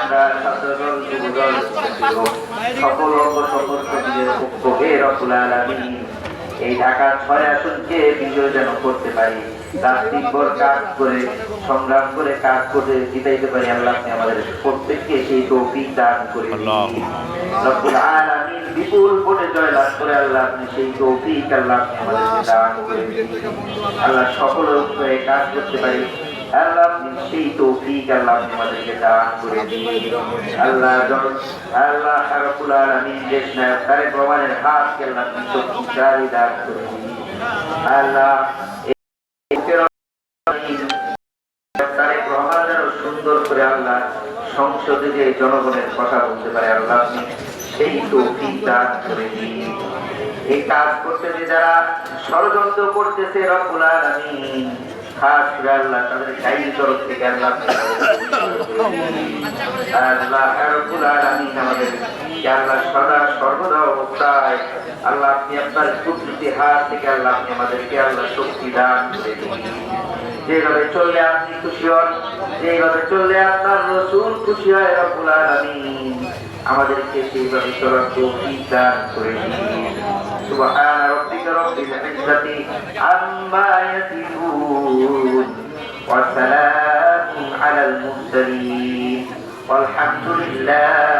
আমরা ছাত্রদল যুবদল সকল অঙ্গ সংগঠন মিলে পক্ষ হে রব্বুল আলামিন এই ঢাকা 6 আসনকে বিজয় যেন করতে পারি, রাত্রিভর কাজ করে সংগ্রাম করে কাজ করে জিতাইতে পারি। আল্লাহ আপনি আমাদের প্রত্যেককে সেই তৌফিক দান করে দিন রব্বুল আলামিন। বিপুল ভোটে জয়লাভ করে আল্লাহ আপনি সেই তৌফিক আল্লাহ আপনি আমাদেরকে দান করে দিন। আল্লাহ সকল উপায়ে কাজ করতে পারি, আল্লাহ আপনি সেই তৌফিক আল্লাহ আপনি আমাদেরকে দান করে দিন। আল্লাহ আল্লাহ রব্বুল আলামিন দেশ নায়ক তারেক রহমানের হাতকে আল্লাহ আপনি শক্তিশালী দান করে দিন। আল্লাহ তারেক রহমান যেন সুন্দর করে আল্লাহ সংসদে যে জনগণের কথা বলতে পারে, আল্লাহ আপনি সেই তৌফিক দান করে দিন। এই কাজ করতে যে যারা ষড়যন্ত্র করতেছে রব্বুল আলামিন খাস করে আল্লাহ তাদের গাইড তরফ থেকে আল্লাহ রব্বুল আলামিন আমাদের আল্লাহ সদা সর্বদা অবস্থায় আল্লাহ আপনি আপনার কুদরতি হাত থেকে আল্লাহ আপনি আমাদেরকে আল্লাহ শক্তি দান করে দিন। যেভাবে চললে আপনি খুশি হন, যেভাবে চললে আপনার রাসূল খুশি হয় রব্বুল আলামিন আমাদেরকে সেইভাবে চলার তৌফিক দান করে দিন। সুবহান রাব্বিকা রাব্বিল ইজ্জাতি আম্মা ইয়াসিফুন ওয়া সালামুন আলাল মুরসালিন ওয়ালহামদুলিল্লাহ।